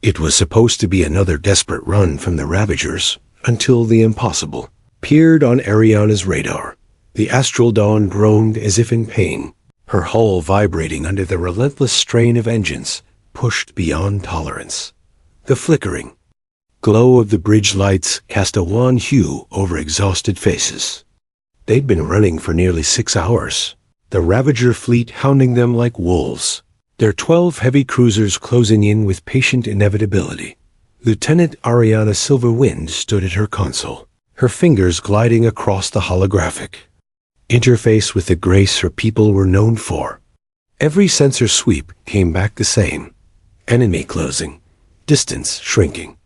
It was supposed to be another desperate run from the Ravagers, until the impossible peered on Ariana's radar. The Astral Dawn groaned as if in pain, her hull vibrating under the relentless strain of engines pushed beyond tolerance. The flickering glow of the bridge lights cast a wan hue over exhausted faces. They'd been running for nearly 6 hours, the Ravager fleet hounding them like wolves, their 12 heavy cruisers closing in with patient inevitability. Lieutenant Ariana Silverwind stood at her console, her fingers gliding across the holographic interface with the grace her people were known for. Every sensor sweep came back the same. Enemy closing, distance shrinking.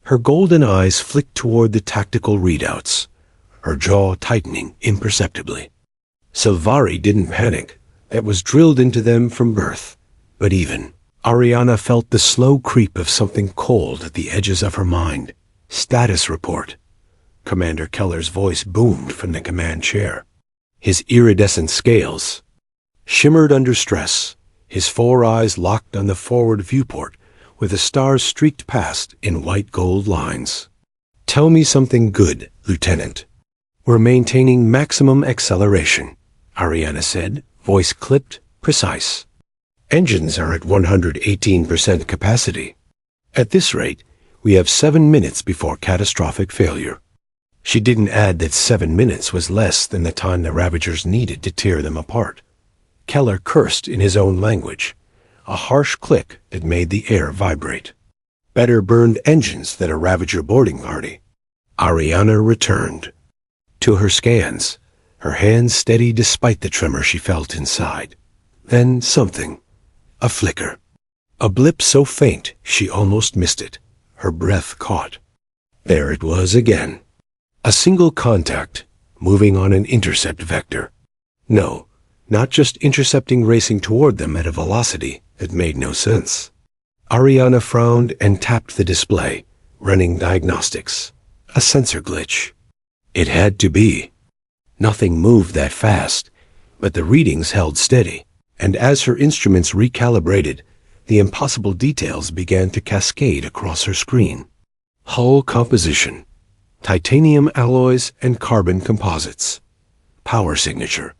Her golden eyes flicked toward the tactical readouts, her jaw tightening imperceptibly. Silvari didn't panic. That was drilled into them from birth. But even Ariana felt the slow creep of something cold at the edges of her mind. Status report. Commander Keller's voice boomed from the command chair. His iridescent scales shimmered under stress, his 4 eyes locked on the forward viewport, with the stars streaked past in white gold lines. Tell me something good, Lieutenant. We're maintaining maximum acceleration, Ariana said, voice clipped, precise. Engines are at 118% capacity. At this rate, we have 7 minutes before catastrophic failure. She didn't add that 7 minutes was less than the time the Ravagers needed to tear them apart. Keller cursed in his own language, a harsh click that made the air vibrate. Better burned engines than a Ravager boarding party. Ariana returned to her scans, her hands steady despite the tremor she felt inside. Then something. A flicker. A blip so faint she almost missed it. Her breath caught. There it was again. A single contact, moving on an intercept vector. No, not just intercepting, racing toward them at a velocity that made no sense. Ariana frowned and tapped the display, running diagnostics. A sensor glitch. It had to be. Nothing moved that fast, but the readings held steady, and as her instruments recalibrated, the impossible details began to cascade across her screen. Hull composition. Titanium alloys and carbon composites. Power signature.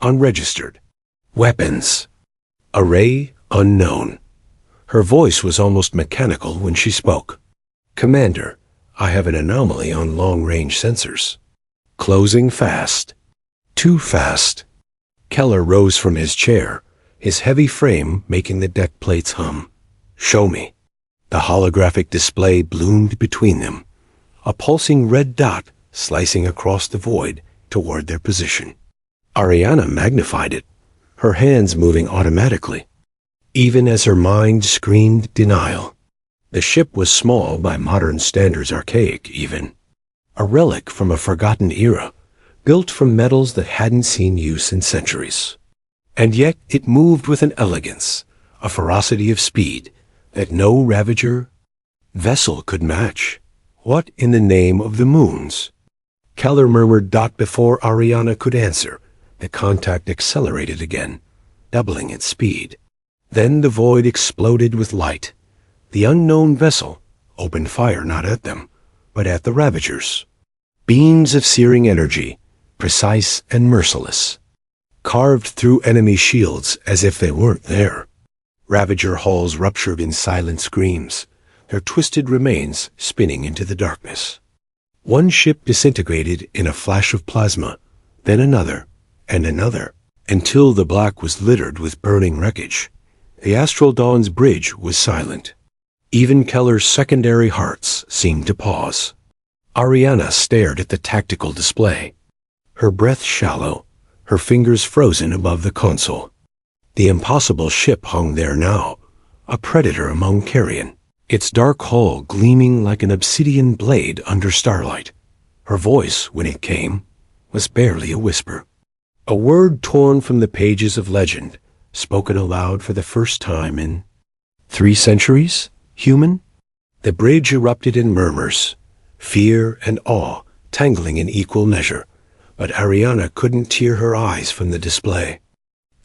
Unregistered. Weapons. Array unknown. Her voice was almost mechanical when she spoke. Commander, I have an anomaly on long-range sensors. Closing fast. Too fast. Keller rose from his chair, his heavy frame making the deck plates hum. Show me. The holographic display bloomed between them, a pulsing red dot slicing across the void toward their position. Ariana magnified it, her hands moving automatically, even as her mind screamed denial. The ship was small by modern standards, archaic even. A relic from a forgotten era, built from metals that hadn't seen use in centuries. And yet it moved with an elegance, a ferocity of speed, that no Ravager vessel could match. What in the name of the moons? Keller murmured dot before Ariana could answer. The contact accelerated again, doubling its speed. Then the void exploded with light. The unknown vessel opened fire not at them, but at the Ravagers. Beams of searing energy, precise and merciless, carved through enemy shields as if they weren't there. Ravager hulls ruptured in silent screams, their twisted remains spinning into the darkness. One ship disintegrated in a flash of plasma, then another, and another, until the black was littered with burning wreckage. The Astral Dawn's bridge was silent. Even Keller's secondary hearts seemed to pause. Ariana stared at the tactical display, her breath shallow, her fingers frozen above the console. The impossible ship hung there now, a predator among carrion, its dark hull gleaming like an obsidian blade under starlight. Her voice, when it came, was barely a whisper. A word torn from the pages of legend, spoken aloud for the first time in 3 centuries? Human? The bridge erupted in murmurs, fear and awe tangling in equal measure, but Ariana couldn't tear her eyes from the display.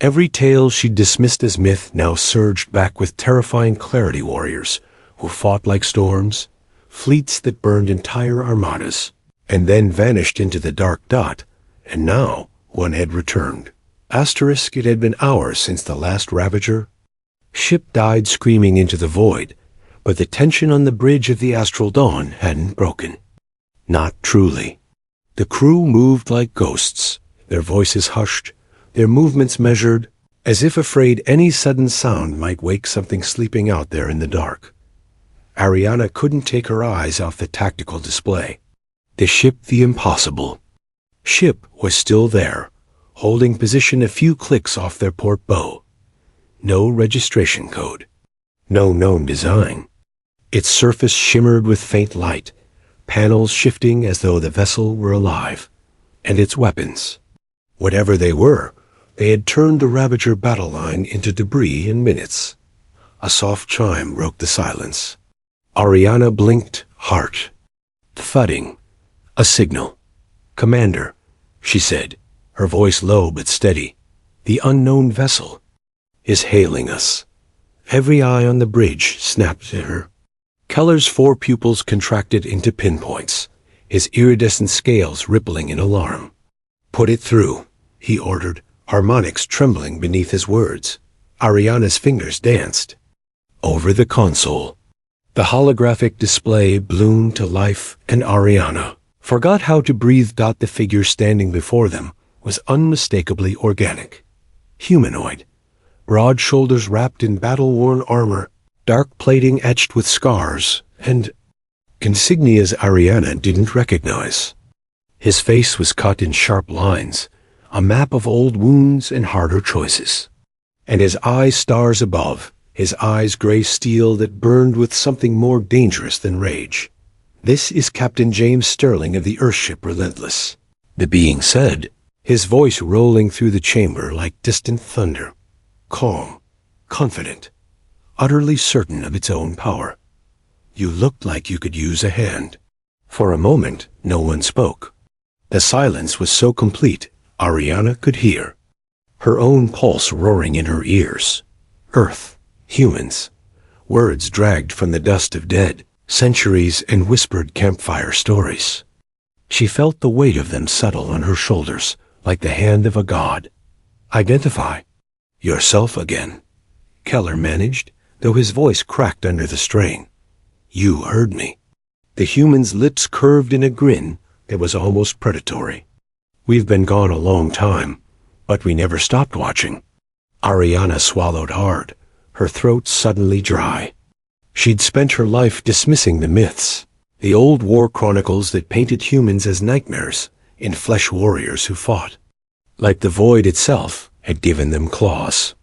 Every tale she dismissed as myth now surged back with terrifying clarity. Warriors, who fought like storms, fleets that burned entire armadas, and then vanished into the dark dot, and now one had returned. Asterisk, it had been hours since the last Ravager. Ship died screaming into the void, but the tension on the bridge of the Astral Dawn hadn't broken. Not truly. The crew moved like ghosts, their voices hushed, their movements measured, as if afraid any sudden sound might wake something sleeping out there in the dark. Ariana couldn't take her eyes off the tactical display. The ship, the impossible. Ship was still there, holding position a few clicks off their port bow. No registration code. No known design. Its surface shimmered with faint light, panels shifting as though the vessel were alive. And its weapons. Whatever they were, they had turned the Ravager battle line into debris in minutes. A soft chime broke the silence. Ariana blinked, heart. Thudding. A signal. "Commander," she said, her voice low but steady. "The unknown vessel is hailing us." Every eye on the bridge snapped at her. Keller's 4 pupils contracted into pinpoints, his iridescent scales rippling in alarm. "Put it through," he ordered, harmonics trembling beneath his words. Ariana's fingers danced. Over the console, the holographic display bloomed to life, and Ariana forgot how to breathe. The figure standing before them was unmistakably organic. Humanoid. Broad shoulders wrapped in battle-worn armor, dark plating etched with scars, and insignias Ariana didn't recognize. His face was cut in sharp lines, a map of old wounds and harder choices. And his eyes stars above, his eyes gray steel that burned with something more dangerous than rage. "This is Captain James Sterling of the Earthship Relentless," the being said, his voice rolling through the chamber like distant thunder. Calm, confident, utterly certain of its own power. "You looked like you could use a hand." For a moment, no one spoke. The silence was so complete, Ariana could hear. Her own pulse roaring in her ears. Earth, humans, words dragged from the dust of dead, centuries and whispered campfire stories. She felt the weight of them settle on her shoulders, like the hand of a god. "Identify yourself again," Keller managed, though his voice cracked under the strain. "You heard me." The human's lips curved in a grin that was almost predatory. "We've been gone a long time, but we never stopped watching." Ariana swallowed hard, her throat suddenly dry. She'd spent her life dismissing the myths, the old war chronicles that painted humans as nightmares and flesh warriors who fought. Like the void itself had given them claws.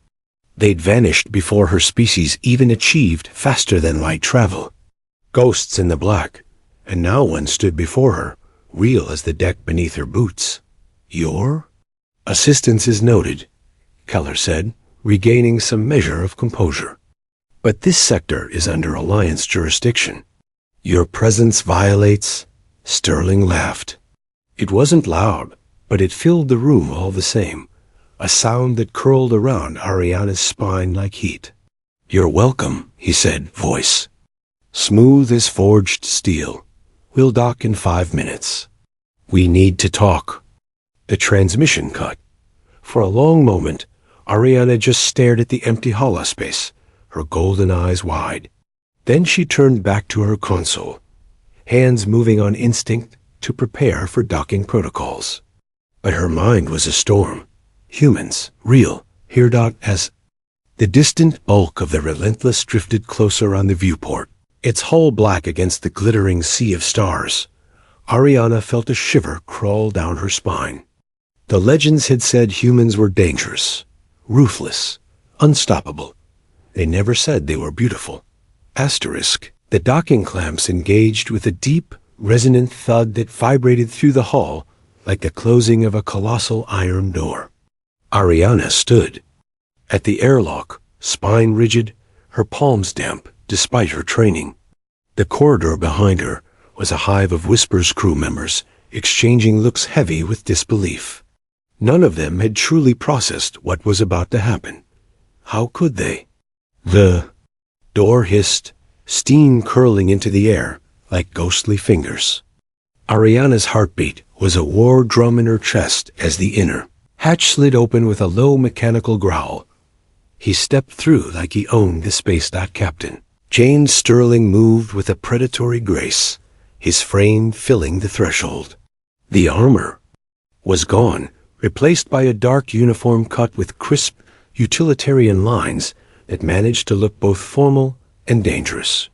They'd vanished before her species even achieved faster than light travel. Ghosts in the black, and now one stood before her, real as the deck beneath her boots. "Your assistance is noted," Keller said, regaining some measure of composure. "But this sector is under Alliance jurisdiction. Your presence violates—" Sterling laughed. It wasn't loud, but it filled the room all the same, a sound that curled around Ariana's spine like heat. "You're welcome," he said, voice smooth as forged steel. "We'll dock in 5 minutes. We need to talk." The transmission cut. For a long moment, Ariana just stared at the empty holospace, her golden eyes wide. Then she turned back to her console, hands moving on instinct to prepare for docking protocols. But her mind was a storm. Humans, real, here. As the distant bulk of the Relentless drifted closer on the viewport, its hull black against the glittering sea of stars, Ariana felt a shiver crawl down her spine. The legends had said humans were dangerous, ruthless, unstoppable. They never said they were beautiful. Asterisk, the docking clamps engaged with a deep, resonant thud that vibrated through the hull like the closing of a colossal iron door. Ariana stood at the airlock, spine rigid, her palms damp despite her training. The corridor behind her was a hive of Whisper's crew members, exchanging looks heavy with disbelief. None of them had truly processed what was about to happen. How could they? The door hissed, steam curling into the air like ghostly fingers. Ariana's heartbeat was a war drum in her chest as the inner hatch slid open with a low mechanical growl. He stepped through like he owned the space dock captain. James Sterling moved with a predatory grace, his frame filling the threshold. The armor was gone, replaced by a dark uniform cut with crisp, utilitarian lines that managed to look both formal and dangerous.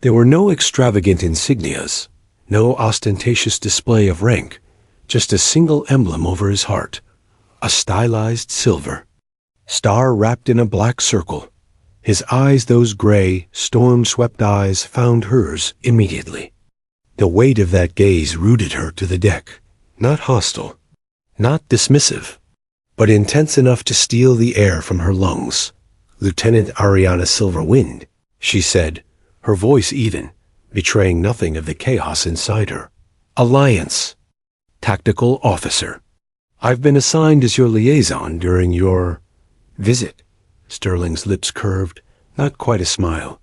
There were no extravagant insignias, no ostentatious display of rank, just a single emblem over his heart, a stylized silver star wrapped in a black circle. His eyes, those gray, storm-swept eyes, found hers immediately. The weight of that gaze rooted her to the deck, not hostile, not dismissive, but intense enough to steal the air from her lungs. "Lieutenant Ariana Silverwind," she said, her voice even, betraying nothing of the chaos inside her. "Alliance. Tactical officer. I've been assigned as your liaison during your visit." Sterling's lips curved, not quite a smile.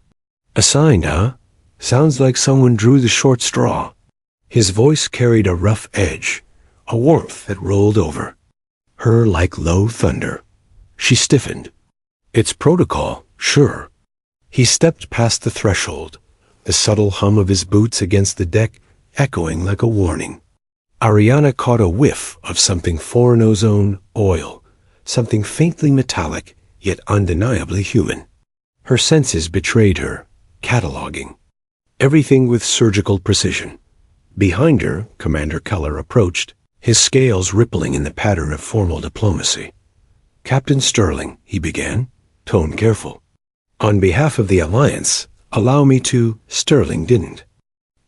"Assigned, huh? Sounds like someone drew the short straw." His voice carried a rough edge, a warmth that rolled over her like low thunder. She stiffened. "It's protocol, sure." He stepped past the threshold, the subtle hum of his boots against the deck echoing like a warning. Ariana caught a whiff of something foreign ozone, oil, something faintly metallic, yet undeniably human. Her senses betrayed her, cataloging everything with surgical precision. Behind her, Commander Keller approached, his scales rippling in the pattern of formal diplomacy. "Captain Sterling," he began, tone careful. "On behalf of the Alliance, allow me to—" Sterling didn't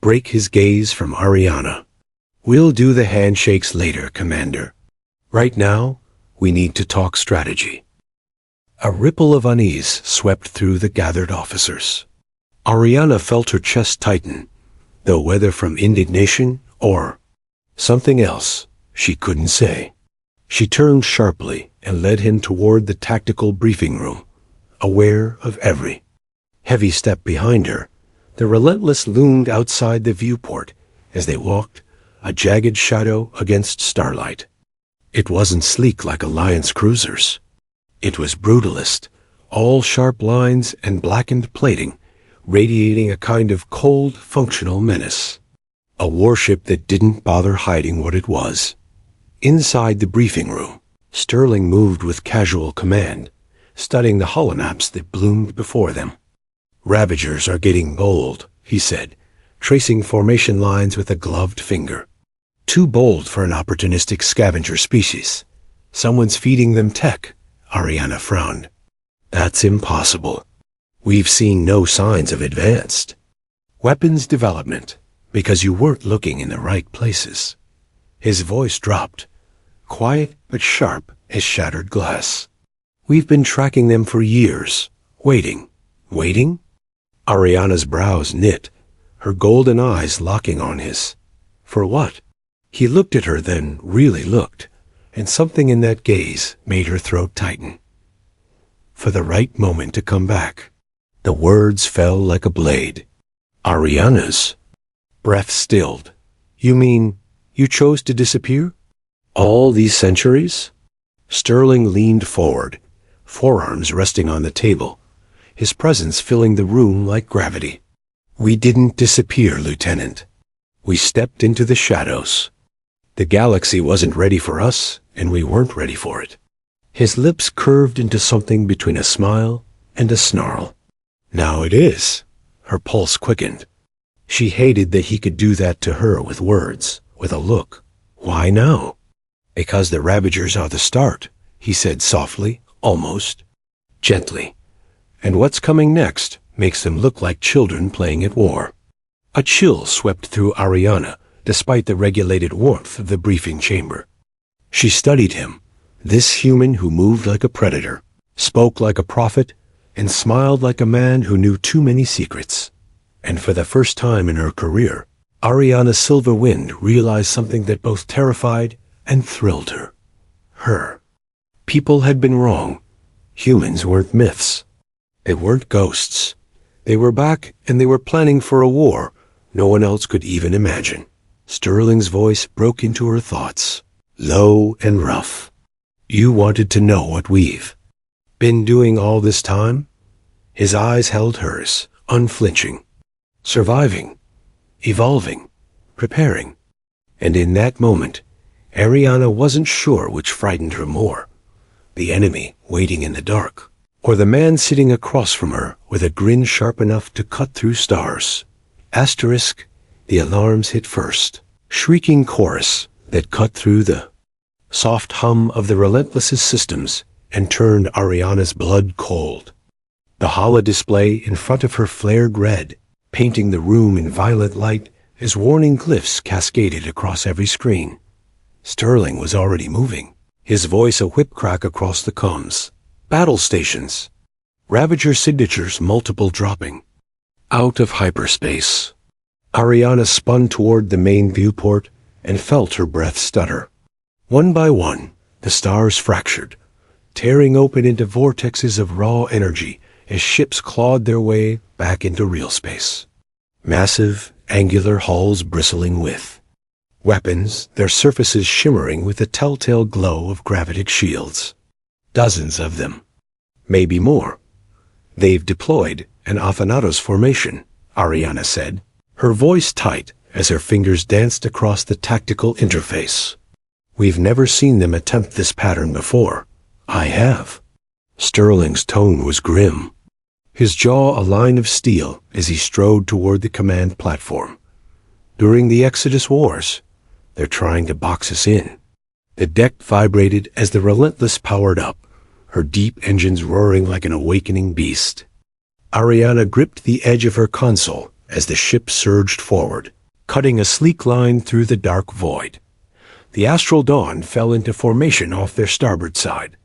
break his gaze from Ariana. "We'll do the handshakes later, Commander. Right now, we need to talk strategy." A ripple of unease swept through the gathered officers. Ariana felt her chest tighten, though whether from indignation or something else, she couldn't say. She turned sharply and led him toward the tactical briefing room, aware of every heavy step behind her. The Relentless loomed outside the viewport as they walked, a jagged shadow against starlight. It wasn't sleek like Alliance cruisers. It was brutalist, all sharp lines and blackened plating, radiating a kind of cold, functional menace. A warship that didn't bother hiding what it was. Inside the briefing room, Sterling moved with casual command, studying the holomaps that bloomed before them. "Ravagers are getting bold," he said, tracing formation lines with a gloved finger. "Too bold for an opportunistic scavenger species. Someone's feeding them tech." Ariana frowned. "That's impossible. We've seen no signs of advanced weapons development, because you weren't looking in the right places." His voice dropped, quiet but sharp as shattered glass. "We've been tracking them for years, waiting." "Waiting?" Ariana's brows knit, her golden eyes locking on his. "For what?" He looked at her, then really looked, and something in that gaze made her throat tighten. "For the right moment to come back." The words fell like a blade. Ariana's breath stilled. "You mean you chose to disappear? All these centuries?" Sterling leaned forward, forearms resting on the table, his presence filling the room like gravity. "We didn't disappear, Lieutenant. We stepped into the shadows. The galaxy wasn't ready for us, and we weren't ready for it." His lips curved into something between a smile and a snarl. "Now it is." Her pulse quickened. She hated that he could do that to her with words, with a look. "Why now?" "Because the Ravagers are the start," he said softly, almost gently. "And what's coming next makes them look like children playing at war." A chill swept through Ariana, despite the regulated warmth of the briefing chamber. She studied him, this human who moved like a predator, spoke like a prophet, and smiled like a man who knew too many secrets. And for the first time in her career, Ariana Silverwind realized something that both terrified and thrilled her. Her people had been wrong. Humans weren't myths. They weren't ghosts. They were back, and they were planning for a war no one else could even imagine. Sterling's voice broke into her thoughts, low and rough. You wanted to know what we've been doing all this time? His eyes held hers, unflinching. Surviving, evolving, preparing. And in that moment, Ariana wasn't sure which frightened her more, the enemy waiting in the dark, or the man sitting across from her with a grin sharp enough to cut through stars. Asterisk, the alarms hit first, shrieking chorus that cut through the soft hum of the relentless systems and turned Ariana's blood cold. The holodisplay in front of her flared red, painting the room in violet light as warning glyphs cascaded across every screen. Sterling was already moving, his voice a whip crack across the comms. Battle stations. Ravager signatures multiple dropping. Out of hyperspace. Ariana spun toward the main viewport and felt her breath stutter. One by one, the stars fractured, tearing open into vortexes of raw energy as ships clawed their way back into real space. Massive, angular hulls bristling with weapons, their surfaces shimmering with the telltale glow of gravitic shields. Dozens of them. Maybe more. They've deployed an Athanatos formation, Ariana said, her voice tight as her fingers danced across the tactical interface. We've never seen them attempt this pattern before. I have. Sterling's tone was grim, his jaw a line of steel as he strode toward the command platform. During the Exodus Wars, they're trying to box us in. The deck vibrated as the Relentless powered up, her deep engines roaring like an awakening beast. Ariana gripped the edge of her console as the ship surged forward, cutting a sleek line through the dark void. The Astral Dawn fell into formation off their starboard side,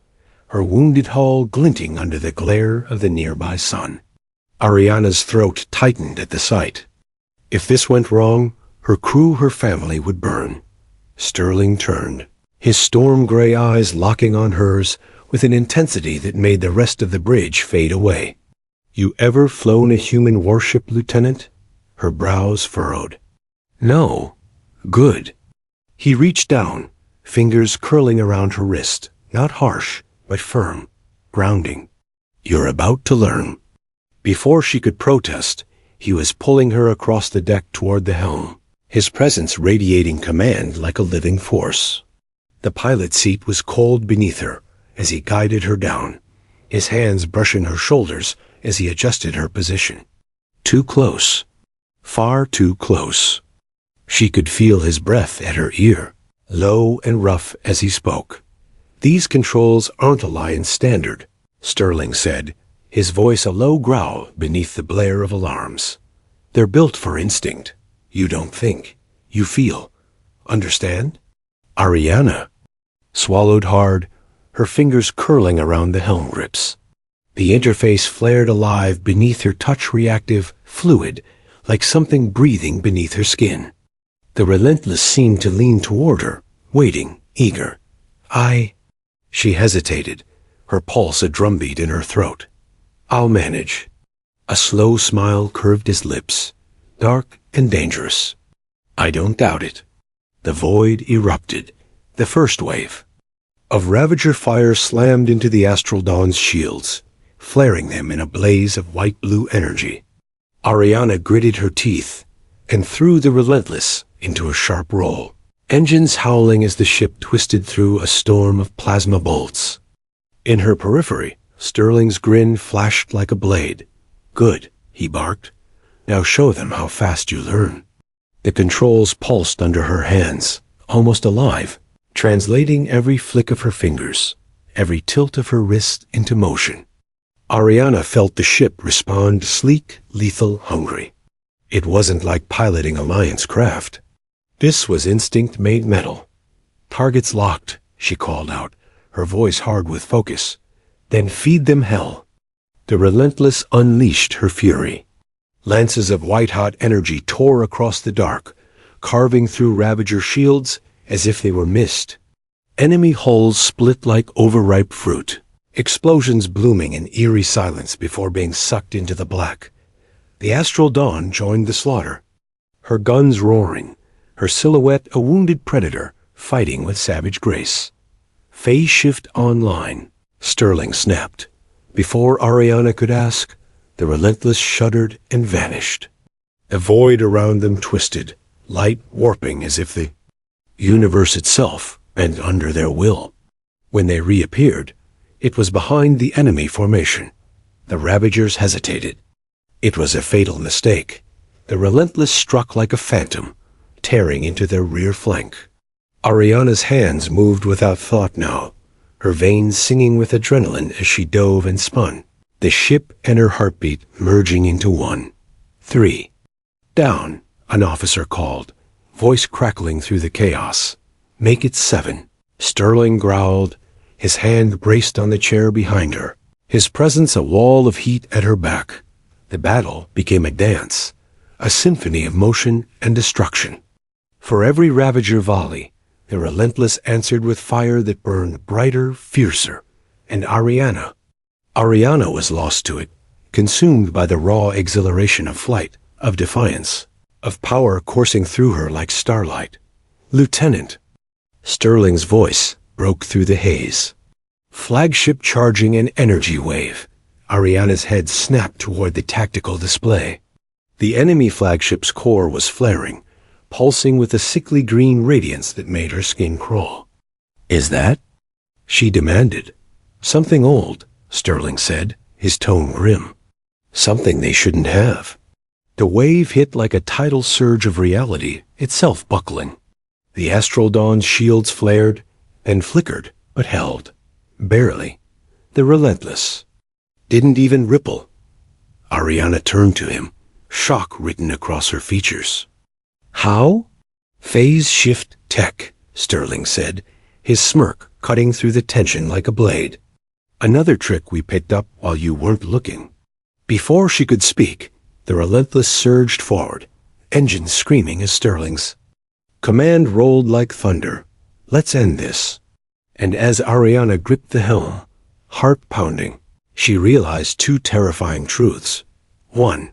her wounded hull glinting under the glare of the nearby sun. Ariana's throat tightened at the sight. If this went wrong, her crew, her family would burn. Sterling turned, his storm-gray eyes locking on hers with an intensity that made the rest of the bridge fade away. You ever flown a human warship, Lieutenant? Her brows furrowed. No. Good. He reached down, fingers curling around her wrist, not harsh, but firm, grounding. You're about to learn. Before she could protest, he was pulling her across the deck toward the helm, his presence radiating command like a living force. The pilot seat was cold beneath her as he guided her down, his hands brushing her shoulders as he adjusted her position. Too close. Far too close. She could feel his breath at her ear, low and rough as he spoke. These controls aren't Alliance standard, Sterling said, his voice a low growl beneath the blare of alarms. They're built for instinct. You don't think. You feel. Understand? Ariana swallowed hard, her fingers curling around the helm grips. The interface flared alive beneath her touch-reactive fluid, like something breathing beneath her skin. The Relentless seemed to lean toward her, waiting, eager. She hesitated, her pulse a drumbeat in her throat. I'll manage. A slow smile curved his lips, dark and dangerous. I don't doubt it. The void erupted, the first wave of Ravager fire slammed into the Astral Dawn's shields, flaring them in a blaze of white-blue energy. Ariana gritted her teeth and threw the Relentless into a sharp roll, engines howling as the ship twisted through a storm of plasma bolts. In her periphery, Sterling's grin flashed like a blade. Good, he barked. Now show them how fast you learn. The controls pulsed under her hands, almost alive, translating every flick of her fingers, every tilt of her wrist into motion. Ariana felt the ship respond sleek, lethal, hungry. It wasn't like piloting Alliance craft. This was instinct made metal. Targets locked, she called out, her voice hard with focus. Then feed them hell. The Relentless unleashed her fury. Lances of white-hot energy tore across the dark, carving through Ravager shields as if they were mist. Enemy hulls split like overripe fruit, explosions blooming in eerie silence before being sucked into the black. The astral dawn joined the slaughter, her guns roaring, her silhouette a wounded predator fighting with savage grace. Phase shift online, Sterling snapped. Before Ariana could ask, the relentless shuddered and vanished. A void around them twisted, light warping as if the universe itself bent under their will. When they reappeared, it was behind the enemy formation. The Ravagers hesitated. It was a fatal mistake. The relentless struck like a phantom, tearing into their rear flank. Ariana's hands moved without thought now, her veins singing with adrenaline as she dove and spun, the ship and her heartbeat merging into one. 3. Down, an officer called, voice crackling through the chaos. Make it 7. Sterling growled, his hand braced on the chair behind her, his presence a wall of heat at her back. The battle became a dance, a symphony of motion and destruction. For every Ravager volley, the relentless answered with fire that burned brighter, fiercer. And Ariana was lost to it, consumed by the raw exhilaration of flight, of defiance, of power coursing through her like starlight. Lieutenant. Sterling's voice broke through the haze. Flagship charging an energy wave. Ariana's head snapped toward the tactical display. The enemy flagship's core was flaring, pulsing with a sickly green radiance that made her skin crawl. Is that? She demanded. Something old, Sterling said, his tone grim. Something they shouldn't have. The wave hit like a tidal surge of reality, itself buckling. The astral dawn's shields flared and flickered, but held. Barely. The relentless didn't even ripple. Ariana turned to him, shock written across her features. How? Phase shift tech, Sterling said, his smirk cutting through the tension like a blade. Another trick we picked up while you weren't looking. Before she could speak, the relentless surged forward, engines screaming as Sterling's command rolled like thunder. Let's end this. And as Ariana gripped the helm, heart pounding, she realized 2 terrifying truths. 1.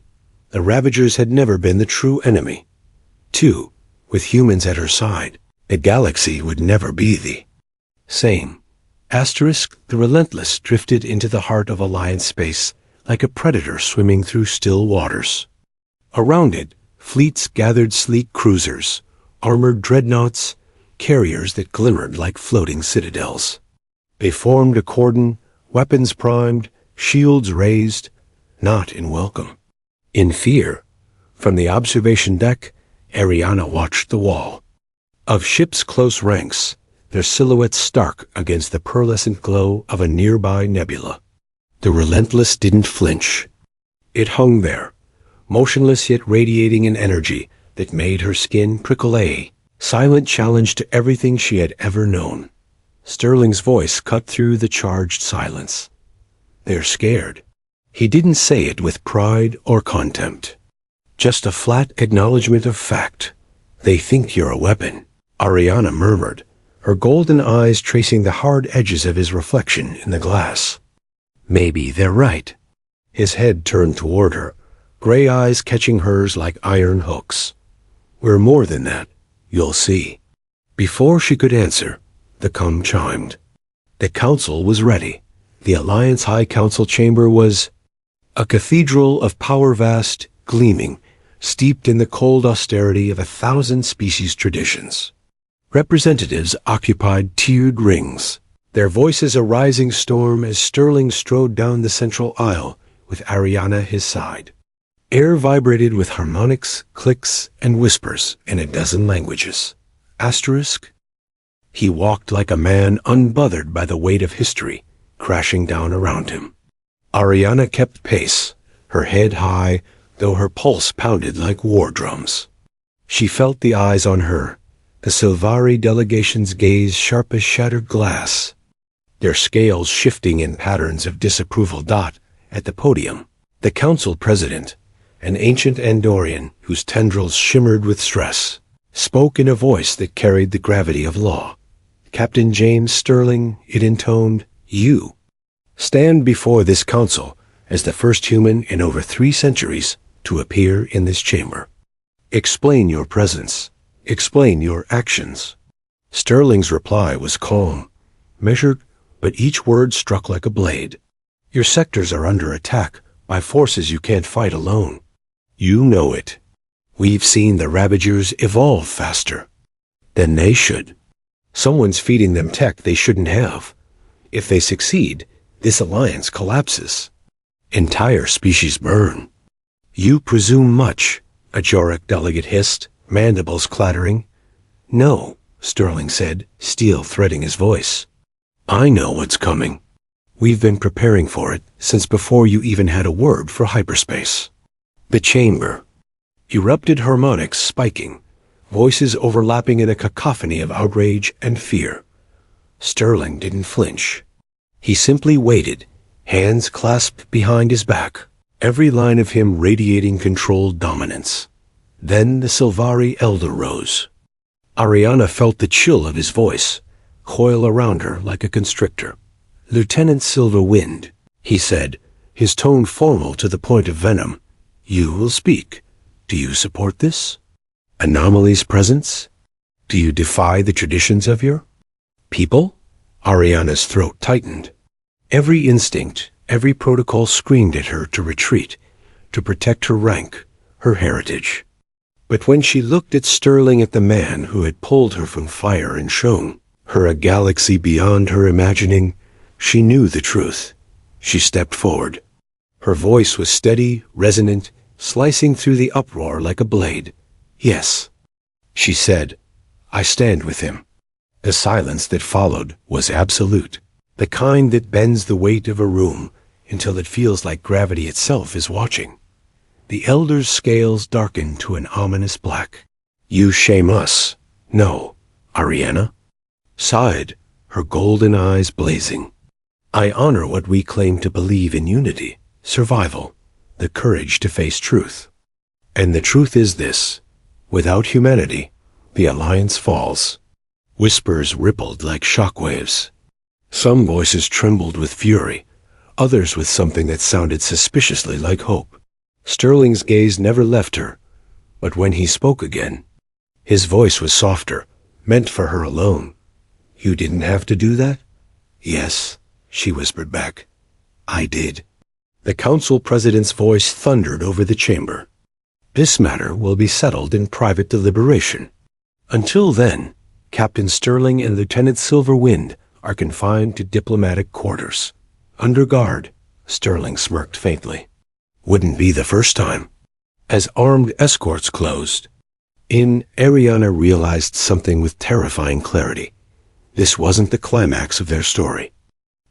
The Ravagers had never been the true enemy. 2. With humans at her side, the galaxy would never be the same. The relentless drifted into the heart of Alliance space like a predator swimming through still waters. Around it, fleets gathered sleek cruisers, armored dreadnoughts, carriers that glimmered like floating citadels. They formed a cordon, weapons primed, shields raised, not in welcome, in fear. From the observation deck, Ariana watched the wall of ships' close ranks, their silhouettes stark against the pearlescent glow of a nearby nebula. The relentless didn't flinch. It hung there, motionless yet radiating an energy that made her skin prickle, a silent challenge to everything she had ever known. Sterling's voice cut through the charged silence. They're scared. He didn't say it with pride or contempt. Just a flat acknowledgement of fact. They think you're a weapon, Ariana murmured, her golden eyes tracing the hard edges of his reflection in the glass. Maybe they're right. His head turned toward her, gray eyes catching hers like iron hooks. We're more than that. You'll see. Before she could answer, the come chimed. The council was ready. The Alliance High Council chamber was a cathedral of power vast, gleaming, steeped in the cold austerity of 1,000 species traditions. Representatives occupied tiered rings, their voices a rising storm as Sterling strode down the central aisle with Ariana his side. Air vibrated with harmonics, clicks, and whispers in a dozen languages. He walked like a man unbothered by the weight of history crashing down around him. Ariana kept pace, her head high, though her pulse pounded like war drums. She felt the eyes on her, the Silvari delegation's gaze sharp as shattered glass, their scales shifting in patterns of disapproval. At the podium, the council president, an ancient Andorian whose tendrils shimmered with stress, spoke in a voice that carried the gravity of law. Captain James Sterling, it intoned, you stand before this council as the first human in over 3 centuries to appear in this chamber. Explain your presence. Explain your actions. Sterling's reply was calm, measured, but each word struck like a blade. Your sectors are under attack by forces you can't fight alone. You know it. We've seen the Ravagers evolve faster than they should. Someone's feeding them tech they shouldn't have. If they succeed, this alliance collapses. Entire species burn. You presume much, a Jorek delegate hissed, mandibles clattering. No, Sterling said, steel threading his voice. I know what's coming. We've been preparing for it since before you even had a word for hyperspace. The chamber. Erupted harmonics spiking, voices overlapping in a cacophony of outrage and fear. Sterling didn't flinch. He simply waited, hands clasped behind his back, every line of him radiating controlled dominance. Then the Sylvari Elder rose. Ariana felt the chill of his voice, coil around her like a constrictor. Lieutenant Silverwind, he said, his tone formal to the point of venom. You will speak. Do you support this? Anomaly's presence? Do you defy the traditions of your people? Ariana's throat tightened. Every instinct, every protocol screamed at her to retreat, to protect her rank, her heritage. But when she looked at Sterling, at the man who had pulled her from fire and shown her a galaxy beyond her imagining, she knew the truth. She stepped forward. Her voice was steady, resonant, slicing through the uproar like a blade. Yes, she said, I stand with him. The silence that followed was absolute, the kind that bends the weight of a room until it feels like gravity itself is watching. The Elder's scales darkened to an ominous black. You shame us. No, Ariana. Sighed, her golden eyes blazing. I honor what we claim to believe in: unity, survival, the courage to face truth. And the truth is this: without humanity, the Alliance falls. Whispers rippled like shockwaves. Some voices trembled with fury, others with something that sounded suspiciously like hope. Sterling's gaze never left her, but when he spoke again, his voice was softer, meant for her alone. You didn't have to do that? Yes, she whispered back. I did. The council president's voice thundered over the chamber. This matter will be settled in private deliberation. Until then, Captain Sterling and Lieutenant Silverwind are confined to diplomatic quarters. Under guard, Sterling smirked faintly. Wouldn't be the first time. As armed escorts closed in, Ariana realized something with terrifying clarity. This wasn't the climax of their story.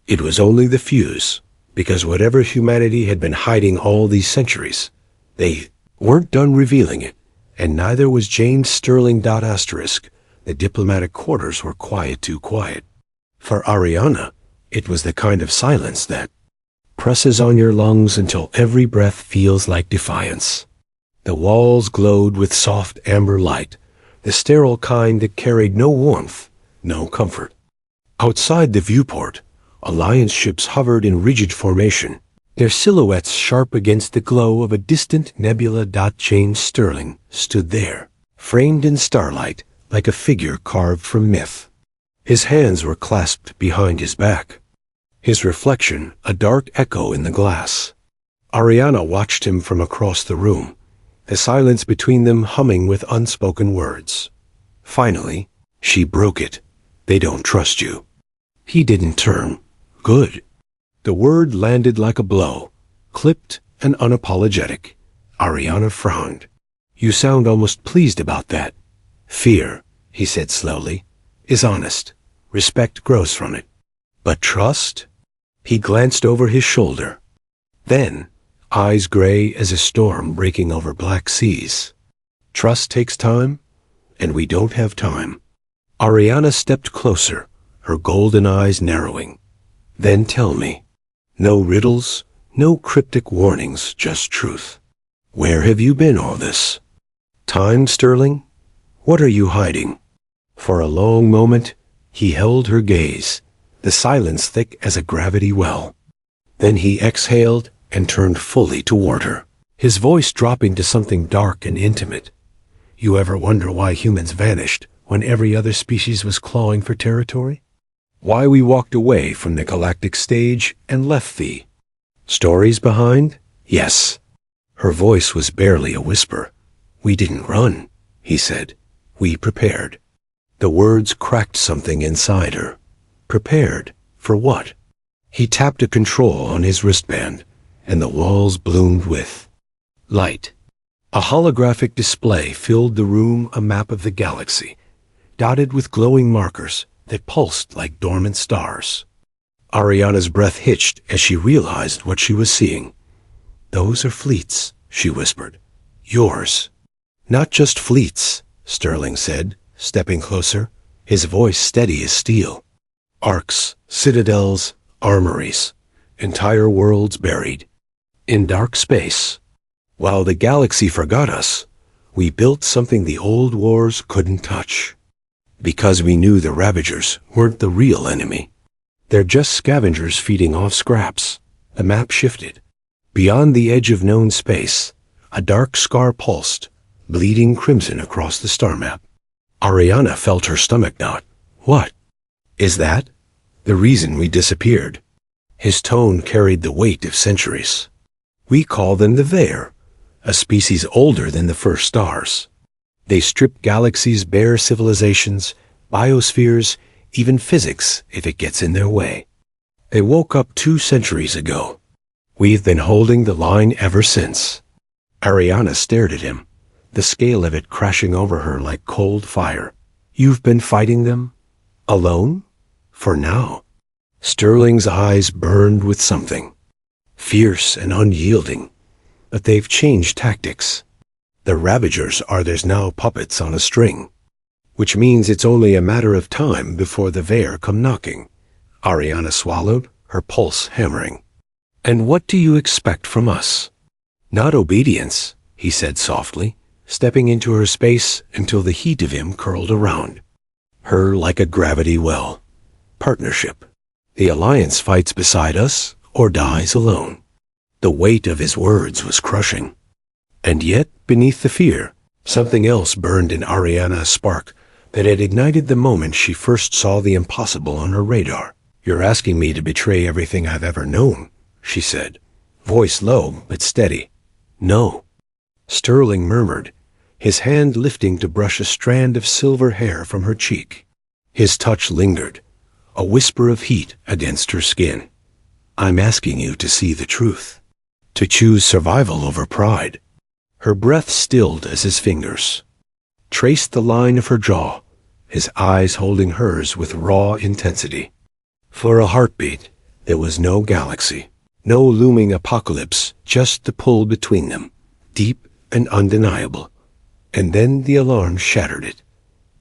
It was only the fuse, because whatever humanity had been hiding all these centuries, they weren't done revealing it, and neither was James Sterling. The diplomatic quarters were quiet, too quiet. For Ariana, it was the kind of silence that presses on your lungs until every breath feels like defiance. The walls glowed with soft amber light, the sterile kind that carried no warmth, no comfort. Outside the viewport, Alliance ships hovered in rigid formation, their silhouettes sharp against the glow of a distant nebula. James Sterling stood there, framed in starlight like a figure carved from myth. His hands were clasped behind his back, his reflection a dark echo in the glass. Ariana watched him from across the room, the silence between them humming with unspoken words. Finally, she broke it. They don't trust you. He didn't turn. Good. The word landed like a blow, clipped and unapologetic. Ariana frowned. You sound almost pleased about that. Fear, he said slowly, is honest. Respect grows from it. But trust? He glanced over his shoulder. Then, eyes gray as a storm breaking over black seas. Trust takes time, and we don't have time. Ariana stepped closer, her golden eyes narrowing. Then tell me. No riddles, no cryptic warnings, just truth. Where have you been all this time, Sterling? What are you hiding? For a long moment, he held her gaze, the silence thick as a gravity well. Then he exhaled and turned fully toward her. his voice dropping to something dark and intimate. You ever wonder why humans vanished when every other species was clawing for territory? Why we walked away from the galactic stage and left thee? Stories behind? Yes. Her voice was barely a whisper. We didn't run, he said. We prepared. The words cracked something inside her. Prepared? For what? He tapped a control on his wristband, and the walls bloomed with light. A holographic display filled the room, a map of the galaxy, dotted with glowing markers that pulsed like dormant stars. Ariana's breath hitched as she realized what she was seeing. Those are fleets, she whispered. Yours. Not just fleets, Sterling said, stepping closer, his voice steady as steel. Arcs, citadels, armories, entire worlds buried in dark space. While the galaxy forgot us, we built something the old wars couldn't touch. Because we knew the Ravagers weren't the real enemy. They're just scavengers feeding off scraps. The map shifted. Beyond the edge of known space, a dark scar pulsed, bleeding crimson across the star map. Ariana felt her stomach knot. What? Is that the reason we disappeared? His tone carried the weight of centuries. We call them the Vair, a species older than the first stars. They strip galaxies bare, civilizations, biospheres, even physics if it gets in their way. They woke up 2 centuries ago. We've been holding the line ever since. Ariana stared at him, the scale of it crashing over her like cold fire. You've been fighting them? Alone? For now. Sterling's eyes burned with something. Fierce and unyielding. But they've changed tactics. The Ravagers are there's now puppets on a string. Which means it's only a matter of time before the Vair come knocking. Ariana swallowed, her pulse hammering. And what do you expect from us? Not obedience, he said softly, stepping into her space until the heat of him curled around her like a gravity well. Partnership. The Alliance fights beside us or dies alone. The weight of his words was crushing. And yet, beneath the fear, something else burned in Ariana, a spark that had ignited the moment she first saw the impossible on her radar. You're asking me to betray everything I've ever known, she said, voice low but steady. No. Sterling murmured, his hand lifting to brush a strand of silver hair from her cheek. His touch lingered, a whisper of heat against her skin. I'm asking you to see the truth, to choose survival over pride. Her breath stilled as his fingers traced the line of her jaw, his eyes holding hers with raw intensity. For a heartbeat, there was no galaxy, no looming apocalypse, just the pull between them, deep and undeniable. And then the alarm shattered it.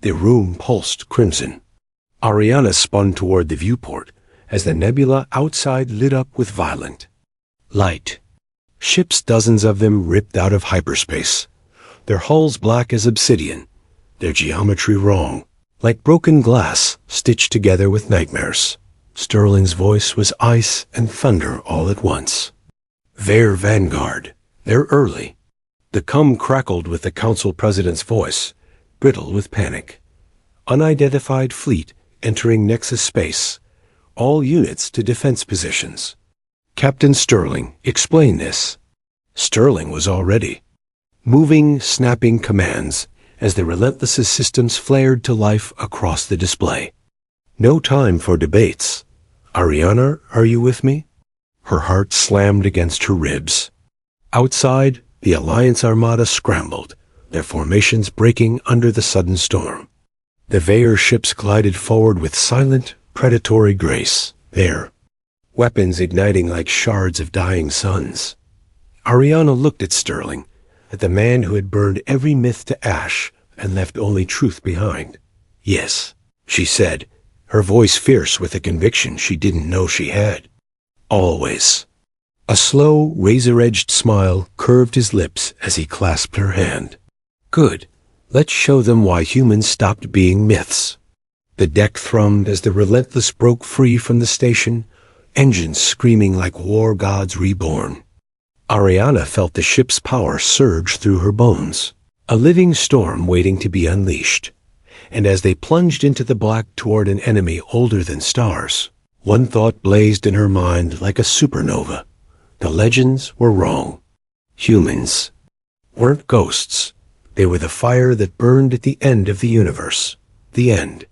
The room pulsed crimson. Ariana spun toward the viewport as the nebula outside lit up with violent light. Ships, dozens of them, ripped out of hyperspace, their hulls black as obsidian, their geometry wrong, like broken glass stitched together with nightmares. Sterling's voice was ice and thunder all at once. Their vanguard. They're early. The crackled with the council president's voice, brittle with panic. Unidentified fleet entering Nexus space. All units to defense positions. Captain Sterling, explain this. Sterling was already moving, snapping commands as the relentless systems flared to life across the display. No time for debates. Ariana, are you with me? Her heart slammed against her ribs. Outside, the Alliance Armada scrambled, their formations breaking under the sudden storm. The Vair ships glided forward with silent, predatory grace, their weapons igniting like shards of dying suns. Ariana looked at Sterling, at the man who had burned every myth to ash and left only truth behind. Yes, she said, her voice fierce with a conviction she didn't know she had. Always. A slow, razor-edged smile curved his lips as he clasped her hand. Good. Let's show them why humans stopped being myths. The deck thrummed as the Relentless broke free from the station, engines screaming like war gods reborn. Ariana felt the ship's power surge through her bones, a living storm waiting to be unleashed. And as they plunged into the black toward an enemy older than stars, one thought blazed in her mind like a supernova. The legends were wrong. Humans weren't ghosts. They were the fire that burned at the end of the universe. The end.